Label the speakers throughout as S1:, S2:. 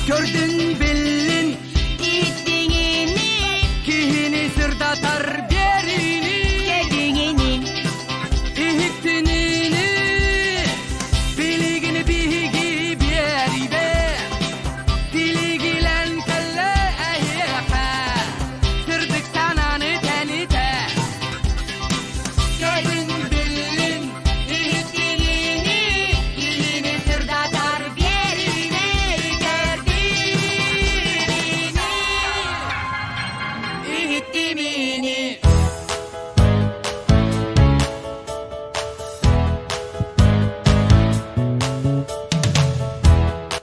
S1: Gördün bildin
S2: İttiğini,
S1: kihini sırdatar birini
S2: sevdiğini,
S1: ihtinini biligini bihigi biyeribe diligilen kelle ehyaka sırdık sananı tenite Gördün bildin
S2: İttiğini, kihini sırdatar birini, sevdiğini, ihtimini.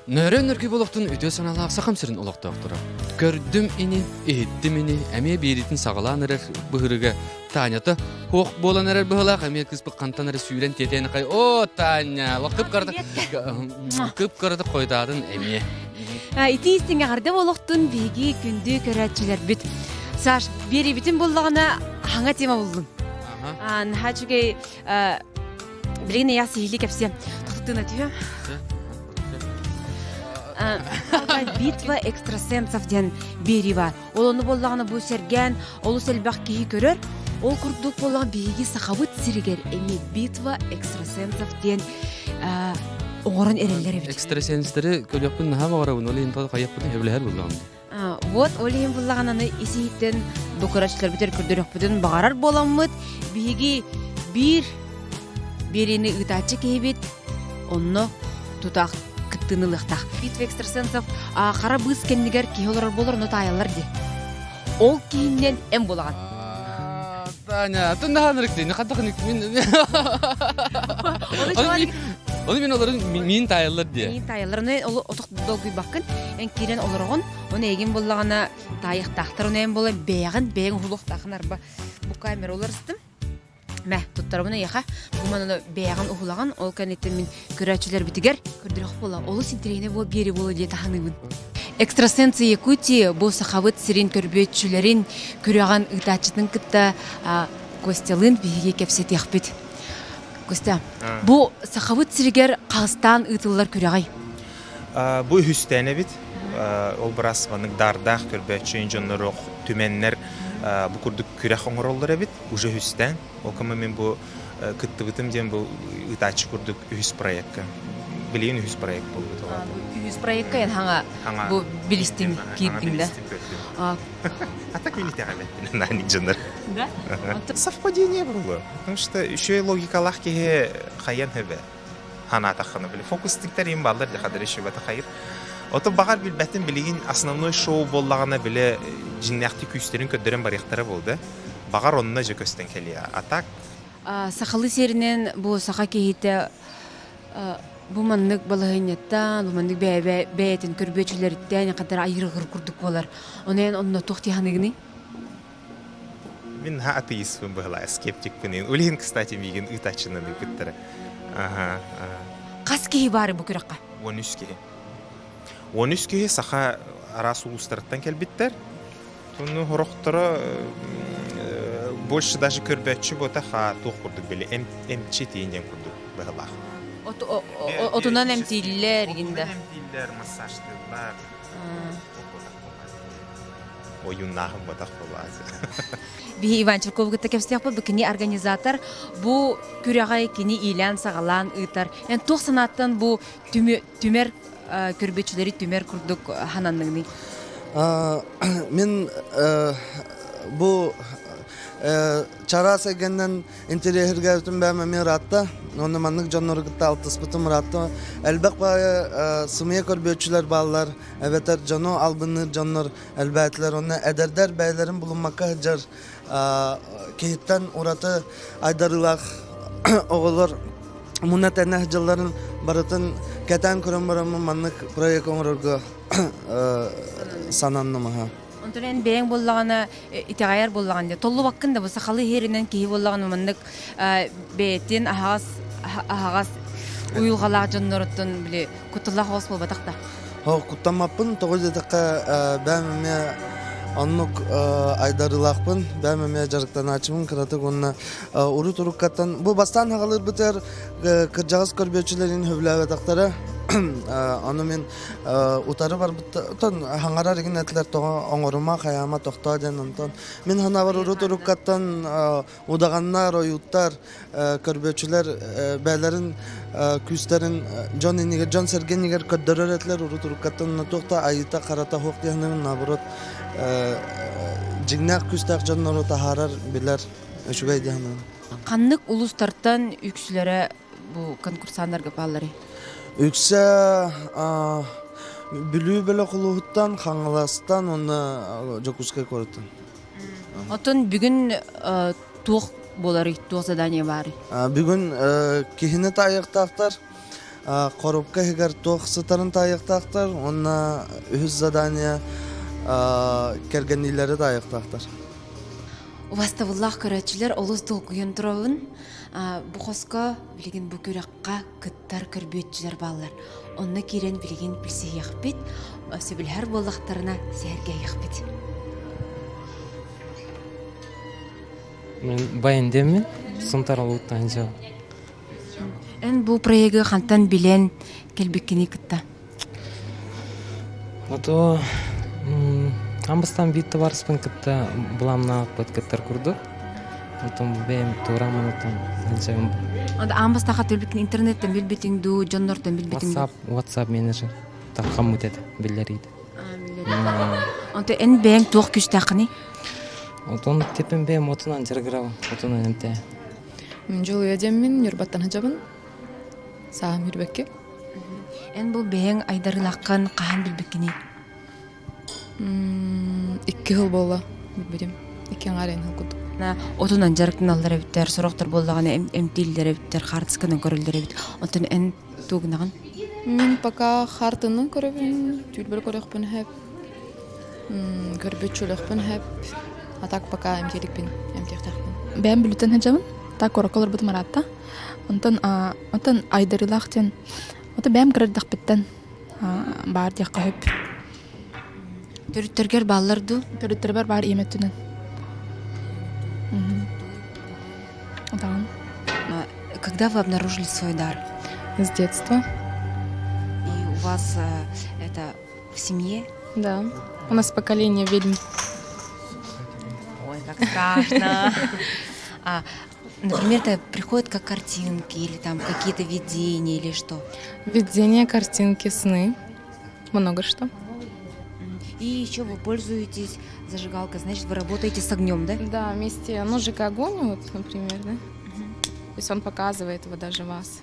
S3: Nörönörkü boluktun ötö sanalaq saqam sırın olaqtaqtıra. Gördüm ini, ehittim ini, əmiyə biritin sağalan erer bıhırıga. Tanyata, hoq bolan erer bıhılaq, əmiyə kız bıqqantan erer süylen teteni qay. O, Tanya, kıp qarada qoydadın əmiyə.
S4: Ити истинге гарда болохтун биги күндү көрәтчилер бит. Саш, бери битин буллагына ханга тема булдун. Хачугей билгене ясы хили кепсе. Тактына түйө. Битва экстрасенсов ден бери бар. Ол оны боллагына бу серген, олу селбак кии көрөр. Ол курдук боллаган биги сахабыт сиригер. Эми битва экстрасенсов ден оңорон эрелер бит.
S3: Экстрасенстері көлөкпін нахама қарабын, олы ентады қаяқпын әбіләр болған.
S4: Вот олейін бұллағананы исейттен бұқырачлар бітер күрдірек бүтін бағарар боламыд. Биги берені ұтачы кейбет, онны тұтақ кіттініліқтақ. Битва экстрасенсов қара бұз кендігер кей олар болар, оны таялар де. Ол кейіннен әм болаған.
S3: Таня, тұндаған ұрықтейін, қаттақын Onu ben onların min tayallar diye.
S4: Min tayallar. Onu otuq dolguy bakın. En kiren olurğun. Onu egin bollağına tayıq taqtar. Onu en bolla beğen huluq taqın arba. Bu kamera olarыстым. Мәh, туттарымына яха. Буман оны беяған ухулаған. Ол кәнеттен мен көрәтшілер бітігер. Көрдірек бола. Олы синтерейіне бол бері болу де таханымын. Экстрасенсы Якутия бұл сақавыт сирен көрбетшілерін көріған ұтачытын кітті Костялын бейге кепсет яқпет. Костя, бұл сақавыт сиргер Қағыстан ұтылылар көріғай?
S5: Бұл хүстәне бит. Ол бірас дардақ көрбетші инженер түменнер bu kurduk kürek oңороллар бит уже хүстән. Ол кама мен бу кыттыбытым ден бу ытачы курдук үс проектка. Билейин үс проект болду туга.
S4: Үс проектка ен хаңа бу билистин кирдиңдә.
S5: А так мините галет. Наник жандар.
S4: Да?
S5: Совпадение было. Потому что еще и логикалах ке хаян хебе. Хана тахана били. Фокустиктер им балдар да хадыр еще бата хайыр. Ото багар билбәтин билигин основной шоу боллагана биле жиннакты күстерин көдөрөн барыктары болду. Багар онна же көстөн келия. Атак
S4: Сақалы серинен бу сақа кейте бу маннык балыгынеттан, бу маннык бәйтин көрбөчүлөрдөн кадар айыргыр курдук болар. Онен онно тохтиханыгны.
S5: Мен атеистпын была, скептикпин. Улин, кстати, мигин ытачыны биттер. Ага.
S4: Кас кей бары бу күрәккә?
S5: 13 кей. 13 кей саха арасы улустарыттан келбиттер. Туну хорохтора больше даже көрбөтчү бота ха тух курдук бели эмчи тиенден курдук была.
S4: Отунан эмтиллер гинде.
S5: Эмтиллер, массаждылар. Oyunlarım botak bolazı.
S4: Би Иван Черков гытта кепстек бу кини организатор бу күрәгай кини илән сагалан ытар. Эн тох санаттан бу түмер көрбөчүләри түмер курдук хананныгны.
S6: Мен бу чара сегеннен интерьерге бүтүн бәме мен ратта, оны маннык жоннор гытта алтыспытым ратта. Әлбәк бая сымыя көрбөчүләр баллар, эветер жоно албыныр жоннор әлбәтләр, оны әдәрдәр бәйләрен булынмакка жар кейттен ураты айдарылак оголор мунатәнә җылларын барытын кәтән көрөн барамы маннык проект оңорга сананнымы.
S4: Онтон бәң боллагана итагаяр боллаган де толлу ваккында бу сахалы херинен ки боллаган маннык бетин агас уйулгалак жонноротун биле кутулла хос болбатакта.
S6: Куттамаппын 9 дакыка бәме Оннук айдарылақпын, бәмеме жарықтан ачымын, кыратык онна уру туруккаттан. Бу бастан хағалыр бітер кыржағыз көрбеучілерін хөвләве тақтары. Оны мен утары бар бұттан хаңарар еген әтлер тоға оңырыма, қаяма тоқта ден онтан. Мен хана бар уру туруккаттан удағаннар, ойуттар, көрбеучілер бәлерін, күстерін Джон Сергенигер көддөрөр әтлер уру туруккаттан тоқта айыта қарата хоқ дейінен набырот жигнақ күстақ жоннору тахарар билер өшүгай дейінен.
S4: Қаннык улустартан үксілері бұл конкурсанларға балары?
S6: Үксе бүлүү бөлі құлуғыттан, қаңыластан, оны жокускай көріттін.
S4: Отын бүгін туық болары, туық задания бары?
S6: Бүгін кехіне тайықтақтар, қорупқа хегер туық сытарын тайықтақтар, оны үз задания кергенилері тайықтақтар.
S4: Уаставыллах көрәтшілер олыс толқыйын тұрауын, бұқосқа білген бұл көрәққа күттар көрбетшілер балылар. Онны керен білген білсе яқпет, сөбіл әр болақтарына сәрге яқпет.
S7: Мен байындемін, сұнтар олуттан жау.
S4: Ән бұл проегі қантан білен келбеккені күтті?
S7: Ото амбыстан битті барыспын күтті бұламна ақпыт күттір күрдік. Отын бәйім турамын отын жауым.
S4: Онда амбыстаға төлбеккен интернеттен білбетіңді, жоннортан білбетіңді?
S7: WhatsApp менеджер. Таққам өтеді, білдерейді.
S4: Онда ән бәйін туық күштақыны?
S7: Отын тепін бәйім отынан жырғырау, отынан әнте.
S8: Мен жол өйдемін, үрбаттан хажабын. Сағым үрбекке.
S4: Ән бұл бәйін айдарылаққан қаған білбеккені?
S8: 2 жыл болла, білбедем. 2 аңарайын хыл күдік.
S4: Отынан жарықтың алдары біттер, сұрақтар болдаған әмтейлдері біттер, қартыскының көрілдері біттер. Отын ән туғынаған?
S8: Мен пока хартыны көребін, түйілбір көрекпін әп, көрбетшілікпін әп, атак пока әмтелікпін, әмтектақпын. Бәм білітін хәджабын, так орақылыр бұд маратта. Онтан айдарылақтен, оты бәм кірірдіқ біттен бар деққа хөп.
S4: Төріттергер балларды?
S8: Төріттер бар еметтінен.
S4: Когда вы обнаружили свой дар?
S8: С детства.
S4: И у вас это в семье?
S8: Да. У нас поколение ведьм.
S4: Ой, как страшно. Например, это приходит как картинки или там какие-то видения или что?
S8: Видения, картинки, сны. Много что.
S4: И еще вы пользуетесь зажигалкой, значит, вы работаете с огнем, да?
S8: Да, вместе ножик и огонь, вот, например, да? То есть он показывает вот даже вас.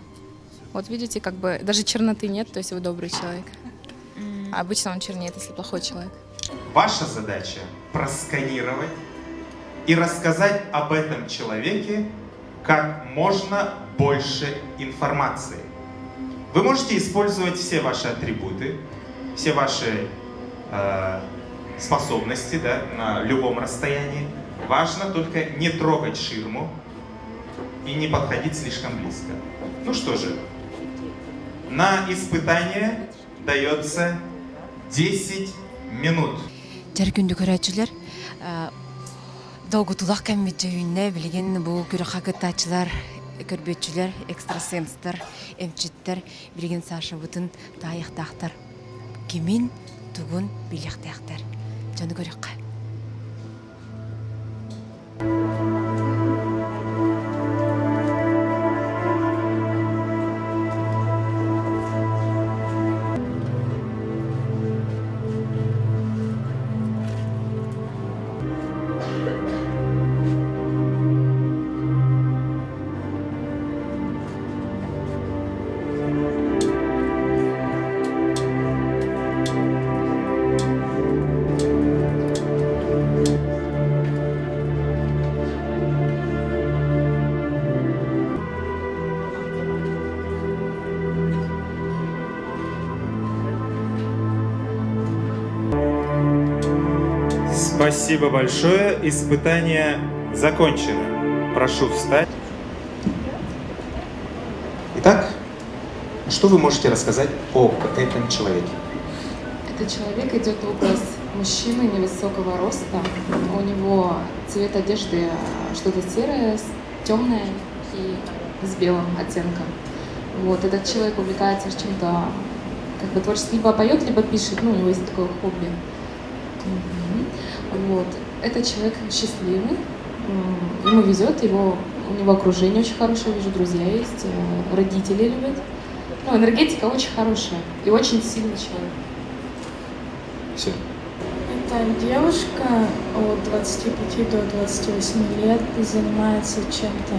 S8: Вот видите, как бы даже черноты нет, то есть вы добрый человек. А обычно он чернеет, если плохой человек.
S5: Ваша задача просканировать и рассказать об этом человеке как можно больше информации. Вы можете использовать все ваши атрибуты, все ваши способности, да, на любом расстоянии. Важно только не трогать ширму и не подходить слишком близко. Ну что же, на испытание дается 10 минут.
S4: Жаргүнді көрәтшілер, долгутулақ кәммет жайынне білген бұл көрі қағыттачылар, көрбетшілер, экстрасенстер, эмчиттер, білген саша бұтын тайықтақтар. Кемін тугун билектектер. Жаны көрөккө.
S5: Спасибо большое. Испытание закончено. Прошу встать. Итак, что вы можете рассказать об этом человеке?
S8: Этот человек идет в образ
S9: мужчины невысокого роста. У него цвет одежды что-то серое, темное и с белым оттенком. Вот, этот человек увлекается чем-то как бы творческим, либо поет, либо пишет, ну, у него есть такое хобби. Вот. Этот человек счастливый, ему везет, у него окружение очень хорошее, вижу, друзья есть, родители любят. Ну, энергетика очень хорошая и очень сильный человек.
S5: Все.
S10: Это девушка от 25 до 28 лет, занимается чем-то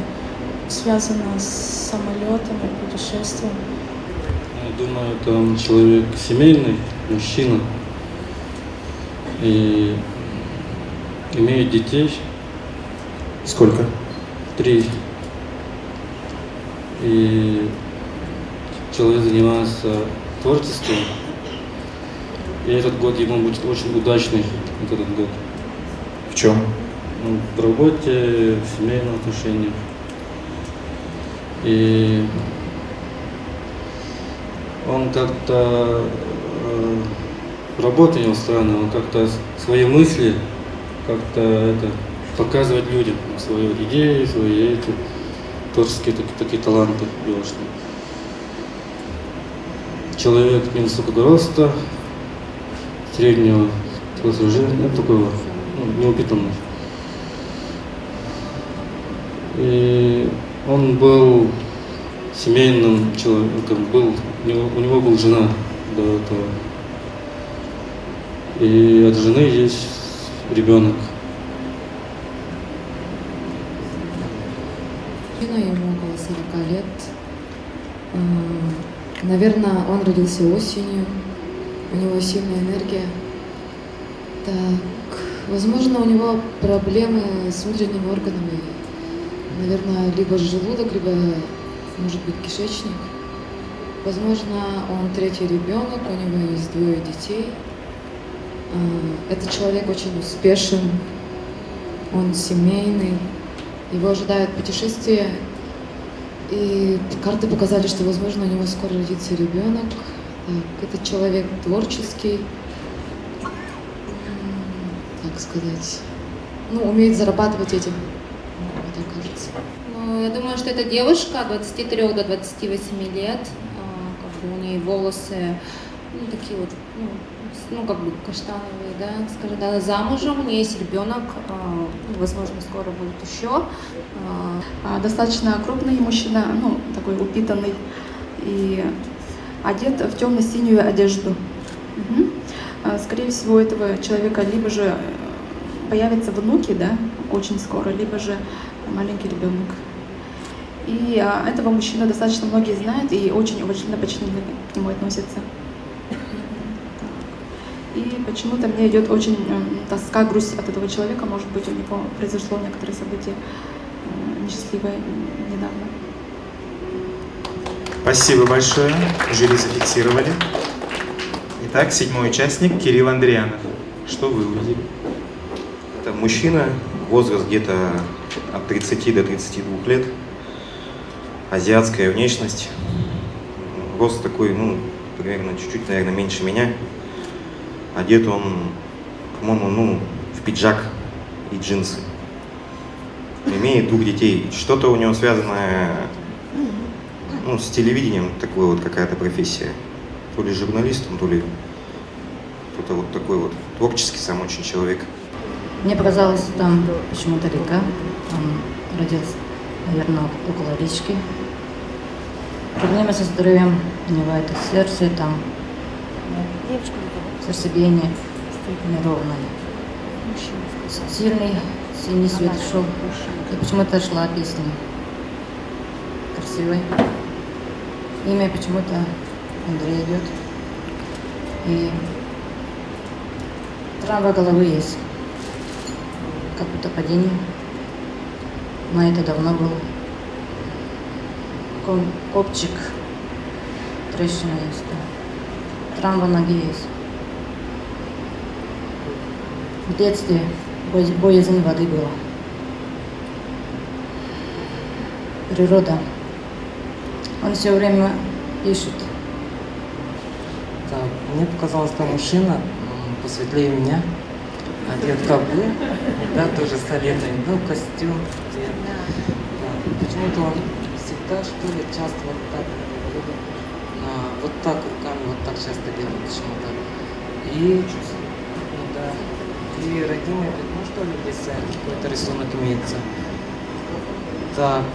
S10: связано с самолетами, путешествием.
S11: Я думаю, это он человек семейный, мужчина. И имеет детей.
S5: Сколько?
S11: 3. И человек занимается творчеством. И этот год ему будет очень удачный, вот этот год.
S5: В чем?
S11: Ну, в работе, в семейных отношениях. И он как-то работа у него странная, он как-то свои мысли как-то это показывать людям, свои идеи, свои эти творческие такие таланты девушки. Человек невысокого роста, среднего телосложения, ну, такого, неупитанный. И он был семейным человеком, у него была жена до этого. И от жены есть ребенок.
S12: Ему около 40 лет. Наверное, он родился осенью. У него сильная энергия. Так, возможно, у него проблемы с внутренними органами. Наверное, либо желудок, либо, может быть, кишечник. Возможно, он 3-й ребенок, у него есть 2 детей. Этот человек очень успешен, он семейный, его ожидает путешествие. И карты показали, что, возможно, у него скоро родится ребенок. Так, этот человек творческий, так сказать, умеет зарабатывать этим, мне так кажется.
S2: Ну, я думаю, что это девушка от 23 до 28 лет. Как бы у нее волосы, такие вот, как бы каштановые, да, скажем, да, замужем, у нее есть ребенок, возможно, скоро будет еще.
S8: Достаточно крупный мужчина, такой упитанный и одет в темно-синюю одежду. Скорее всего, у этого человека либо же появятся внуки, да, очень скоро, либо же маленький ребенок. И этого мужчину достаточно многие знают и очень уважительно, почтительно к нему относятся. И почему-то мне идет очень тоска, грусть от этого человека. Может быть, у него произошло некоторые события несчастливые недавно.
S5: Спасибо большое. Жюри зафиксировали. Итак, 7-й участник Кирилл Андрианов. Что вы увидели?
S13: Это мужчина, возраст где-то от 30 до 32 лет. Азиатская внешность. Рост такой, примерно чуть-чуть, наверное, меньше меня. Одет он, по-моему, в пиджак и джинсы. Имеет 2 детей. Что-то у него связанное, с телевидением, такой вот какая-то профессия. То ли журналистом, то ли кто-то вот такой вот творческий сам очень человек.
S14: Мне показалось, там почему-то река. Он родился, наверное, около речки. Проблемы со здоровьем, у него это сердце, там сердцебиение неровное. Синий свет шел. И почему-то шла песня. Красивый. Имя почему-то Андрей идет. И травма головы есть. Как будто падение. Но это давно было. Копчик. Трещина есть. Да. Травма ноги есть. В детстве боязнь воды была. Природа. Он все время пишет.
S7: Да, мне показалось, что мужчина посветлее меня, одет как вы, да, тоже советуем, ну, костюм, цвет. Да. Почему-то он всегда, что ли, часто вот так, вот так руками, вот так часто делает почему-то. И, ну, да, и родимое пятно, что ли, здесь какой-то рисунок имеется. Так,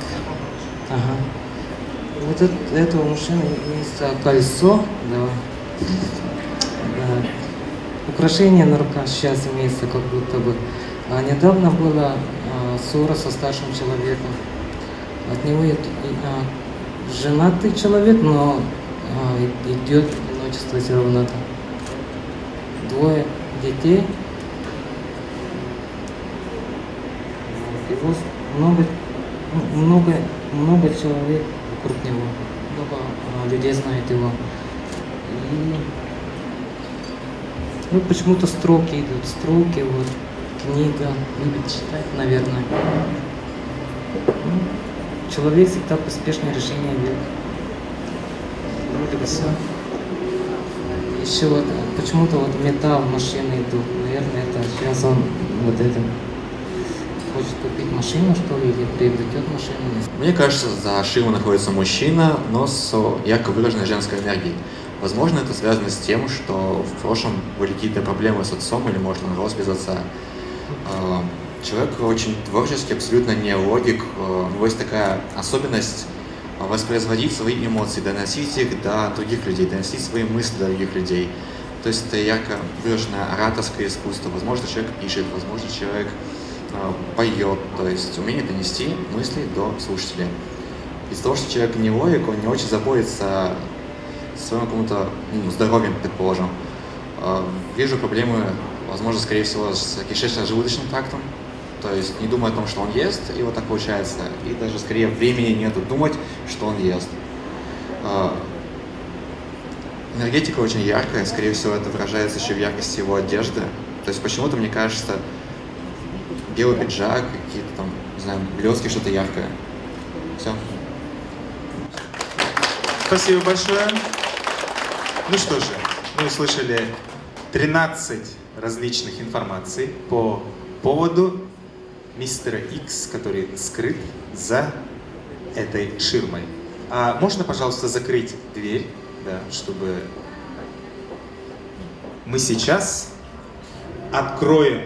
S7: ага. Вот этого мужчины есть кольцо, да. Украшение на руках сейчас имеется как будто бы. А недавно была ссора со старшим человеком. От него женатый человек, но идет одиночество все равно. Двое детей. Его много человек вокруг него. Много людей знает его. И ну, почему-то строки идут, строки, вот, книга, любит читать, наверное. Ну, человек всегда поспешное решение делает. Вроде бы все. Еще вот, почему-то вот металл машины идут, наверное, это сейчас он вот это хочет купить машину, что ли, или приобретет машину.
S15: Мне кажется, за ширмой находится мужчина, но с ярко выраженной женской энергией. Возможно, это связано с тем, что в прошлом были какие-то проблемы с отцом, или, может, он рос без отца. Человек очень творческий, абсолютно не логик. У него есть такая особенность воспроизводить свои эмоции, доносить их до других людей, доносить свои мысли до других людей. То есть это ярко выраженное ораторское искусство. Возможно, человек пишет, возможно, человек поет. То есть умение донести мысли до слушателя. Из-за того, что человек не логик, он не очень заботится своим каким-то здоровьем, предположим. Вижу проблемы, возможно, скорее всего, с кишечно-желудочным трактом. То есть не думая о том, что он ест, и вот так получается. И даже скорее времени нету думать, что он ест. Энергетика очень яркая, скорее всего, это выражается еще в яркости его одежды. То есть почему-то, мне кажется, белый пиджак, какие-то там, не знаю, блестки, что-то яркое. Все.
S5: Спасибо большое. Ну что же, мы услышали 13 различных информаций по поводу мистера Икс, который скрыт за этой ширмой. А можно, пожалуйста, закрыть дверь, да, чтобы мы сейчас откроем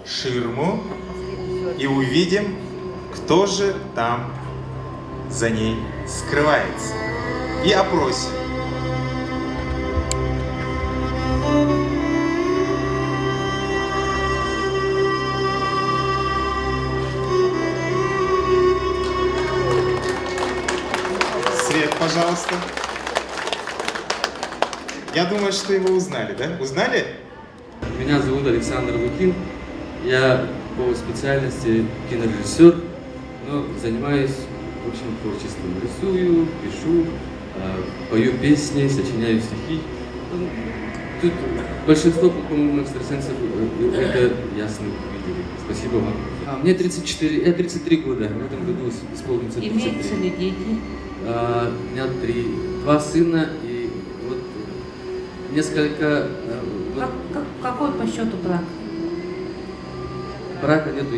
S5: ширму и увидим, кто же там за ней скрывается. И опросим. Свет, пожалуйста. Я думаю, что его узнали, да? Узнали?
S11: Меня зовут Александр Лукин. Я по специальности кинорежиссер, но занимаюсь, в общем, творчеством. Рисую, пишу, пою песни, сочиняю стихи. Тут большинство, по-моему, экстрасенсов это ясно видели. Спасибо вам. Мне 33 года. В этом году исполнится 33.
S14: Имеются ли дети?
S11: У меня 2 сына и вот несколько...
S14: Какой по счету брак?
S11: Брака нету.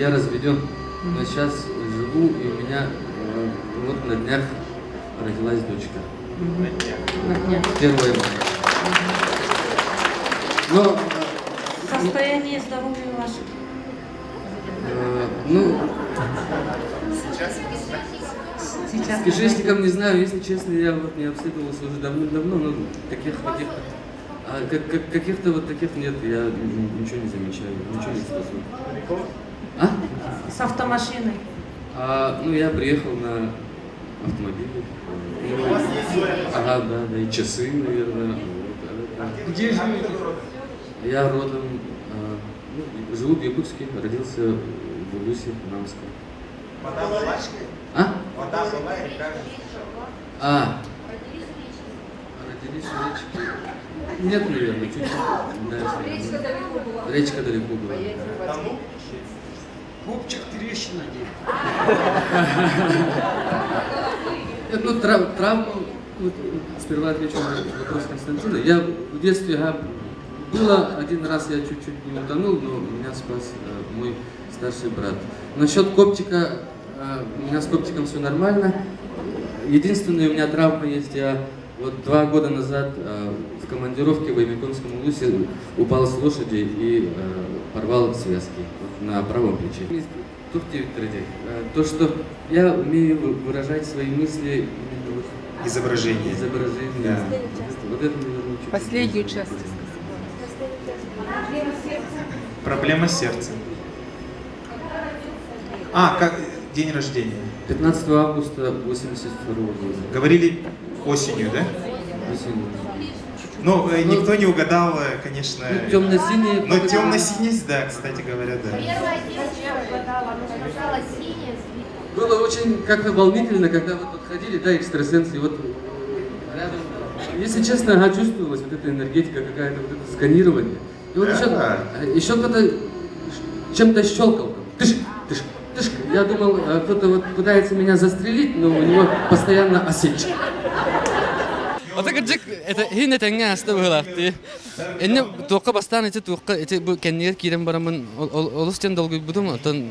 S11: Я разведен, но сейчас живу, и у меня вот на днях родилась дочка.
S14: На днях.
S11: 1 мая. Но...
S14: Состояние здоровья ваше?
S11: Сейчас. С кишечником не знаю, если честно, я вот не обследовался уже давно, но каких-то вот таких нет, я ничего не замечаю, ничего не стосую.
S14: С автомашиной?
S11: Я приехал на автомобиле. Ага, да, и часы, наверное.
S1: Где живете?
S11: Я родом, живу в Якутске, родился в Улусе, Намском.
S5: Вода была? Вода была, река.
S11: Родились в речке. Нет, наверное, чуть-чуть. Речка далеко была. Речка далеко была.
S1: Копчик трещина.
S11: Травму, сперва отвечу на вопрос Константина. Я в детстве Было один раз, я чуть-чуть не утонул, но меня спас мой старший брат. Насчет копчика, у меня с копчиком все нормально. Единственная у меня травма есть, я вот 2 года назад в командировке в Аймяконском улусе упал с лошади и порвал связки на правом плече. То, что я умею выражать свои мысли
S5: Изображение.
S11: Да. Вот это, наверное, чуть-чуть.
S4: Последнюю часть.
S5: Проблема сердца. Как день рождения?
S11: 15 августа 82 года.
S5: Говорили осенью, да?
S11: Осенью.
S5: Ну, никто не угадал, конечно.
S11: Ну, темно-синий.
S5: Но темно-синий, да, кстати говоря, да.
S11: Было очень как-то волнительно, когда вы тут ходили, да, экстрасенсы, и вот рядом, если честно, чувствовалась вот эта энергетика, какая-то вот это сканирование. И вот еще кто-то чем-то щелкал. Тыш. Я думал, кто-то вот пытается меня застрелить, но у него постоянно осечка.
S3: Ата кырдык это хин этеңе аста быгылакты. Энне туакка бастан эти туакка эти бу кеннер кирен барамын олустен долгу будум атан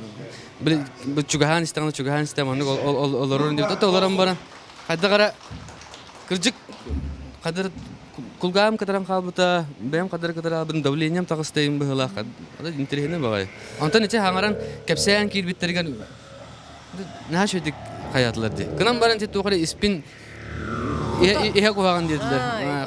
S3: бу чугахан истеманы олорун деп ата олорам бара. Кадагара кырдык кадыр кулгам кадарам калбыта бем кадар абын давлением тагыстайым быгылак. Ада интересне багай. Антан эти хаңаран кепсән кирбиттерген нәшөдик хаятларды. Гынан баран те туакка испин Ihe kuhagan dediler.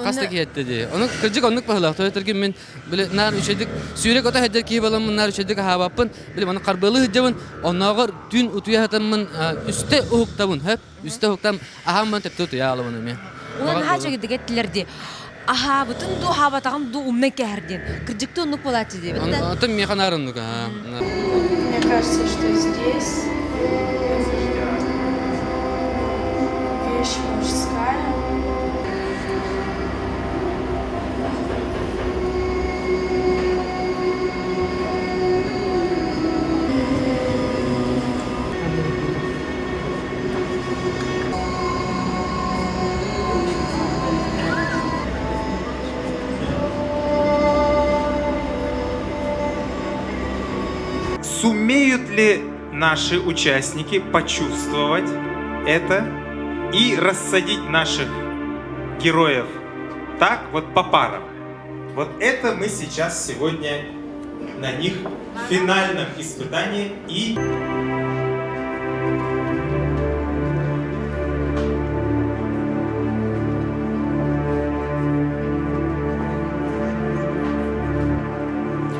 S3: Kasta kiyette diye. Onu kırcık onluk pahalı. Toyterken men böyle nar üşedik. Sürek ota heder ki balam nar üşedik habapın. Böyle bana karbalı hıcavın. Onnagar dün utuya hatamın üstte uhuktabın. Hep üstte uhuktam. Aham ben tepti utuya alımanım ya.
S4: Ulan haça gidip ettilerdi. Aha bütün du habatağın du umne keherdin. Kırcıkta onluk polatı diye.
S3: Atam mekan arınlık.
S10: Мне кажется, что здесь вещь мужская.
S5: Сумеют ли наши участники почувствовать это и рассадить наших героев так вот по парам? Вот это мы сейчас сегодня на них в финальном испытании и...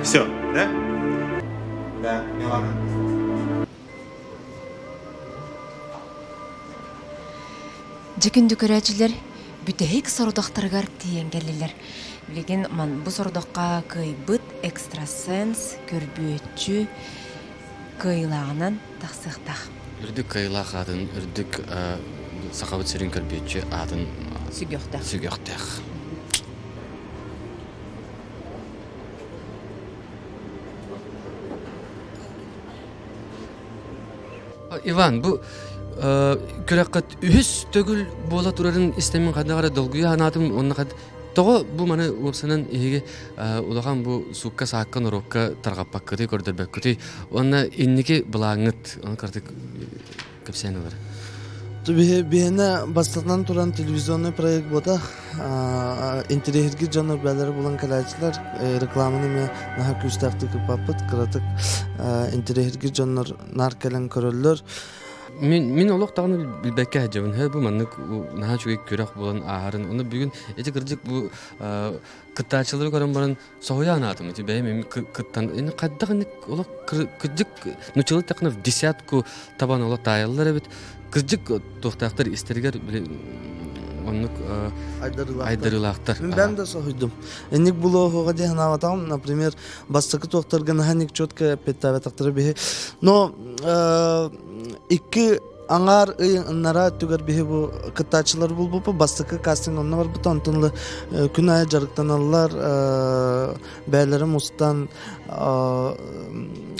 S5: Все, да? Да, Милана.
S4: Жекін дүкірәчілер бүтәйік сорудақтарғар тиенгелілер. Білеген ман бұл сорудаққа кайбыт экстрасенс, көрбөтчі кайлағынан тақсықтақ.
S3: Үрдік кайлақ адын, үрдік сақабыт сөрін көрбөтчі адын сүгіқтақ. Иван, bu körəqqət ühüs tögül bola turarın istemin qadağara dolguya anatım onun qad toğu bu mana opsanın ehige ulağan bu sukka sakkan orokka tarqappakkıtı gördürbekkütü ona inniki bulağıt onu qartık köpsen olur.
S6: Бihine бастатан туран телевизионный проект бота интерьерге жанр бәләре булган калайчылар рекламаны ме наһа күстәфтик папыт кратык интерьерге жанр наркалан көрөллөр.
S3: Мен олық тағыны білбәкке әжевін. Бұл манны наға чөге көрек болан ағарын. Оны бүгін әте кірдік бұл кыттачылары көрін баран соғыя анатым. Бәйім кыттан. Қаддақ олық кірдік нұчылы тақыны в десятку табан олық тайылылар әбет. Кірдік тоқтақтар істергер онлuk айдарылақтар.
S6: Ben de soğuydum. Enlik bulu hoga diye hanavatağım. Например, bastakı tohtargan hanik çotka pettave taktırı bihi. No, iki angar nara tüger bihi bu kıttaçılar bul bu bastakı casting onunla var bu tantunlu günaya jarıktan alırlar beylerim ustan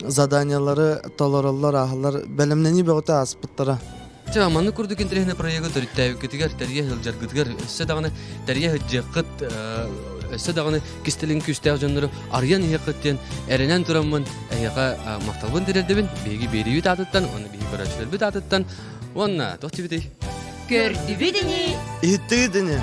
S6: zadanyaları tolarallar ahlar belimleni beğote aspıtlara.
S3: Манны курдук интернет проекты төрүттәй көтүгәр тәрия хылҗар гытгар. Се дагына тәрия хыҗҗакыт өссө дагыны кистелин күстәг жоннору арыян яқыттен эренен тураммын яка макталбын дерелдебин беги бериби татыттан оны беги көрөчүлөр бит татыттан онна тохти бити
S4: Көрдү бидини.
S6: Иттигидини.